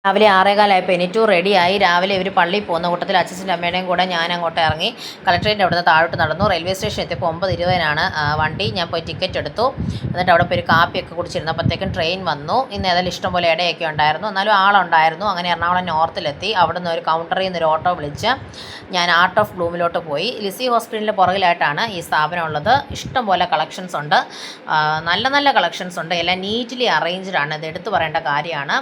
രാവിലെ 6:15 എണീറ്റു റെഡിയായി. രാവിലെ ഇവർ പള്ളിയിൽ പോകുന്ന കൂട്ടത്തിൽ അച്ഛൻ്റെ അമ്മയുടെയും കൂടെ ഞാൻ അങ്ങോട്ട് ഇറങ്ങി കളക്ട്രേറ്റിൻ്റെ അവിടെ നിന്ന് താഴോട്ട് നടന്നു. റെയിൽവേ സ്റ്റേഷൻ എത്തിയപ്പോൾ 9:20 വണ്ടി. ഞാൻ പോയി ടിക്കറ്റ് എടുത്തു. എന്നിട്ട് അവിടെ പോയി ഒരു കാപ്പിയൊക്കെ കുടിച്ചിരുന്നപ്പോഴത്തേക്കും ട്രെയിൻ വന്നു. ഇന്ന് ഏതായാലും ഇഷ്ടംപോലെ ഇടയൊക്കെ ഉണ്ടായിരുന്നു, എന്നാലും ആളുണ്ടായിരുന്നു. അങ്ങനെ എറണാകുളം നോർത്തിലെത്തി. അവിടെ നിന്ന് ഒരു കൗണ്ടറിൽ നിന്ന് ഒരു ഓട്ടോ വിളിച്ച് ഞാൻ ആർട്ട് ഓഫ് ബ്ലൂമിലോട്ട് പോയി. ലിസി ഹോസ്പിറ്റലിൻ്റെ പുറകിലായിട്ടാണ് ഈ സ്ഥാപനം ഉള്ളത്. ഇഷ്ടംപോലെ കളക്ഷൻസ് ഉണ്ട്, നല്ല നല്ല കളക്ഷൻസ് ഉണ്ട്. എല്ലാം നീറ്റ്ലി അറേഞ്ച്ഡ് ആണ്, ഇത് എടുത്തു പറയേണ്ട കാര്യമാണ്.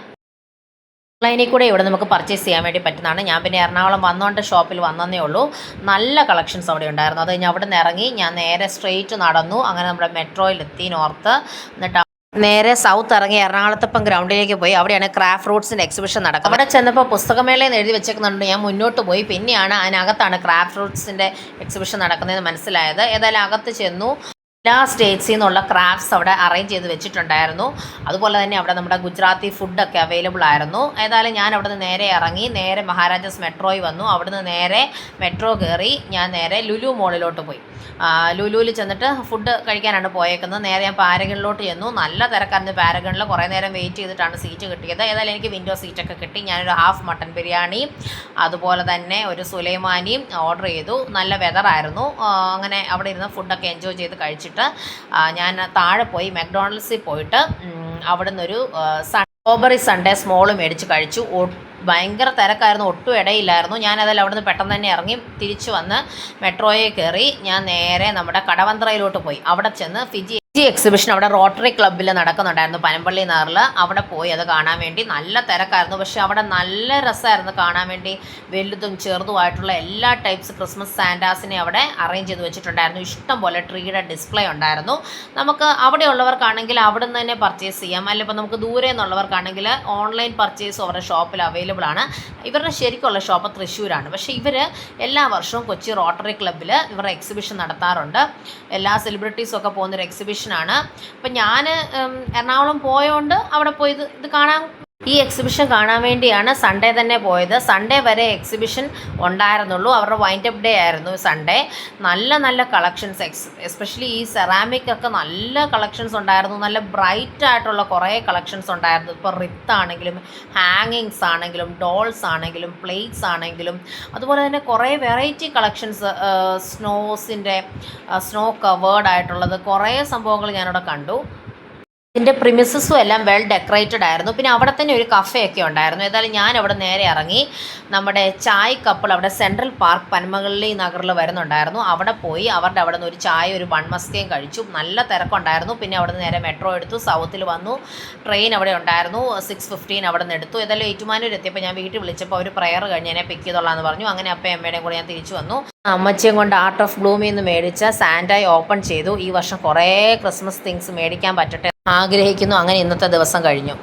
ഓൺലൈനിൽ കൂടെ ഇവിടെ നമുക്ക് പർച്ചേസ് ചെയ്യാൻ വേണ്ടി പറ്റുന്നതാണ്. ഞാൻ പിന്നെ എറണാകുളം വന്നുകൊണ്ട് ഷോപ്പിൽ വന്നതേ ഉള്ളൂ. നല്ല കളക്ഷൻസ് അവിടെ ഉണ്ടായിരുന്നു. അത് കഴിഞ്ഞ് അവിടെ നിന്ന് ഇറങ്ങി ഞാൻ നേരെ സ്ട്രെയിറ്റ് നടന്നു. അങ്ങനെ നമ്മുടെ മെട്രോയിലെത്തി നോർത്ത്. എന്നിട്ട് നേരെ സൗത്ത് ഇറങ്ങി എറണാകുളത്തപ്പം ഗ്രൗണ്ടിലേക്ക് പോയി. അവിടെയാണ് ക്രാഫ്റ്റ് ഫ്രൂട്ട്സിൻ്റെ എക്സിബിഷൻ നടക്കുന്നത്. അവിടെ ചെന്നപ്പോൾ പുസ്തകമേളയെന്ന് എഴുതി വെച്ചേക്കുന്നുണ്ട്. ഞാൻ മുന്നോട്ട് പോയി. പിന്നെയാണ് അതിനകത്താണ് ക്രാഫ്റ്റ് ഫ്രൂട്ട്സിൻ്റെ എക്സിബിഷൻ നടക്കുന്നതെന്ന് മനസ്സിലായത്. ഏതായാലും അകത്ത് ചെന്നു. എല്ലാ സ്റ്റേറ്റ്സിൽ നിന്നുള്ള ക്രാഫ്റ്റ്സ് അവിടെ അറേഞ്ച് ചെയ്ത് വെച്ചിട്ടുണ്ടായിരുന്നു. അതുപോലെ തന്നെ അവിടെ നമ്മുടെ ഗുജറാത്തി ഫുഡൊക്കെ അവൈലബിൾ ആയിരുന്നു. ഏതായാലും ഞാൻ അവിടെ നിന്ന് നേരെ ഇറങ്ങി നേരെ മഹാരാജാസ് മെട്രോയിൽ വന്നു. അവിടെ നിന്ന് നേരെ മെട്രോ കയറി ഞാൻ നേരെ ലുലു മോളിലോട്ട് പോയി. ലുലുവിൽ ചെന്നിട്ട് ഫുഡ് കഴിക്കാനാണ് പോയേക്കുന്നത്. നേരെ ഞാൻ പാരഗണിലോട്ട് ചെന്നു. നല്ല തിരക്കായിരുന്നു പാരഗണിൽ. കുറേ നേരം വെയിറ്റ് ചെയ്തിട്ടാണ് സീറ്റ് കിട്ടിയത്. ഏതായാലും എനിക്ക് വിൻഡോ സീറ്റൊക്കെ കിട്ടി. ഞാനൊരു ഹാഫ് മട്ടൻ ബിരിയാണി അതുപോലെ തന്നെ ഒരു സുലൈമാനിയും ഓർഡർ ചെയ്തു. നല്ല വെതറായിരുന്നു. അങ്ങനെ അവിടെ ഇരുന്ന് ഫുഡൊക്കെ എൻജോയ് ചെയ്ത് കഴിച്ചിട്ട് ഞാൻ താഴെ പോയി മെക്ഡോണൽഡ്സിൽ പോയിട്ട് അവിടെ നിന്നൊരു സ്ട്രോബെറി സൺഡേ സ്മോൾ മേടിച്ച് കഴിച്ചു. ഭയങ്കര തിരക്കായിരുന്നു, ഒട്ടും ഇടയില്ലായിരുന്നു. ഞാനതെല്ലാം അവിടെ നിന്ന് പെട്ടെന്ന് തന്നെ ഇറങ്ങി തിരിച്ചു വന്ന് മെട്രോയിൽ കയറി ഞാൻ നേരെ നമ്മുടെ കടവന്ത്രയിലോട്ട് പോയി. അവിടെ ചെന്ന് ഫിജി എക്സിബിഷൻ അവിടെ റോട്ടറി ക്ലബ്ബിൽ നടക്കുന്നുണ്ടായിരുന്നു, പനമ്പള്ളി നഗറിൽ. അവിടെ പോയി അത് കാണാൻ വേണ്ടി. നല്ല തിരക്കായിരുന്നു, പക്ഷേ അവിടെ നല്ല രസമായിരുന്നു കാണാൻ വേണ്ടി. വലുതും ചെറുതുമായിട്ടുള്ള എല്ലാ ടൈപ്സ് ക്രിസ്മസ് സാന്റാസിനെ അവിടെ അറേഞ്ച് ചെയ്ത് വെച്ചിട്ടുണ്ടായിരുന്നു. ഇഷ്ടം പോലെ ട്രീയുടെ ഡിസ്പ്ലേ ഉണ്ടായിരുന്നു. നമുക്ക് അവിടെ ഉള്ളവർക്കാണെങ്കിൽ അവിടെ നിന്ന് തന്നെ പർച്ചേസ് ചെയ്യാം. അല്ലെങ്കിൽ ഇപ്പോൾ നമുക്ക് ദൂരെ നിന്നുള്ളവർക്കാണെങ്കിൽ ഓൺലൈൻ പർച്ചേസ് അവരുടെ ഷോപ്പിൽ അവൈലബിൾ ആണ്. ഇവരുടെ ശരിക്കുള്ള ഷോപ്പ് തൃശ്ശൂരാണ്, പക്ഷേ ഇവർ എല്ലാ വർഷവും കൊച്ചി റോട്ടറി ക്ലബ്ബിൽ ഇവരുടെ എക്സിബിഷൻ നടത്താറുണ്ട്. എല്ലാ സെലിബ്രിറ്റീസും ഒക്കെ പോകുന്നൊരു എക്സിബിഷനാണ്. അപ്പം ഞാൻ എറണാകുളം പോയതുകൊണ്ട് അവിടെ പോയി ഇത് കാണാൻ, ഈ എക്സിബിഷൻ കാണാൻ വേണ്ടിയാണ് സൺഡേ തന്നെ പോയത്. സൺഡേ വരെ എക്സിബിഷൻ ഉണ്ടായിരുന്നുള്ളൂ. അവരുടെ വൈൻഡ് അപ്പ് ഡേ ആയിരുന്നു സൺഡേ. നല്ല നല്ല കളക്ഷൻസ്, എസ്പെഷ്യലി ഈ സെറാമിക് ഒക്കെ നല്ല കളക്ഷൻസ് ഉണ്ടായിരുന്നു. നല്ല ബ്രൈറ്റ് ആയിട്ടുള്ള കുറേ കളക്ഷൻസ് ഉണ്ടായിരുന്നു. ഇപ്പോൾ റിത്താണെങ്കിലും ഹാങ്ങിങ്സ് ആണെങ്കിലും ഡോൾസ് ആണെങ്കിലും പ്ലേറ്റ്സ് ആണെങ്കിലും അതുപോലെ തന്നെ കുറേ വെറൈറ്റി കളക്ഷൻസ്, സ്നോ കവേർഡ് ആയിട്ടുള്ളത് കുറേ സംഭവങ്ങൾ ഞാനവിടെ കണ്ടു. ഇതിൻ്റെ പ്രിമിസസും എല്ലാം വെൽ ഡെക്കറേറ്റഡ് ആയിരുന്നു. പിന്നെ അവിടെ തന്നെ ഒരു കഫേയൊക്കെ ഉണ്ടായിരുന്നു. ഏതായാലും ഞാൻ അവിടെ നേരെ ഇറങ്ങി നമ്മുടെ ചായ് കപ്പിൾ അവിടെ സെൻട്രൽ പാർക്ക് പനമ്പള്ളി നഗറിൽ വരുന്നുണ്ടായിരുന്നു. അവിടെ പോയി അവരുടെ അവിടെ നിന്ന് ഒരു ചായ ഒരു ബൺമസ്കയും കഴിച്ചു. നല്ല തിരക്കുണ്ടായിരുന്നു. പിന്നെ അവിടെ നിന്ന് നേരെ മെട്രോ എടുത്തു, സൗത്തിൽ വന്നു. ട്രെയിൻ അവിടെ ഉണ്ടായിരുന്നു. 6:15 അവിടെ നിന്ന് എടുത്തു. ഏതായാലും ഏറ്റുമാനൂർ എത്തിയപ്പോൾ ഞാൻ വീട്ടിൽ വിളിച്ചപ്പോൾ അവർ പ്രയർ കഴിഞ്ഞ് എന്നെ പിക്ക് ചെയ്തോളാന്ന് പറഞ്ഞു. അങ്ങനെ അപ്പയും അമ്മയുടെയും കൂടെ ഞാൻ തിരിച്ചു വന്നു. അമ്മച്ചിയും കൊണ്ട് ആർട്ട് ഓഫ് ബ്ലൂമിൽ നിന്ന് മേടിച്ച സാന്റായി ഓപ്പൺ ചെയ്തു. ഈ വർഷം കുറേ ക്രിസ്മസ് തിങ്സ് മേടിക്കാൻ പറ്റട്ടെ ആഗ്രഹിക്കുന്നു. അങ്ങനെ ഇന്നത്തെ ദിവസം കഴിഞ്ഞു.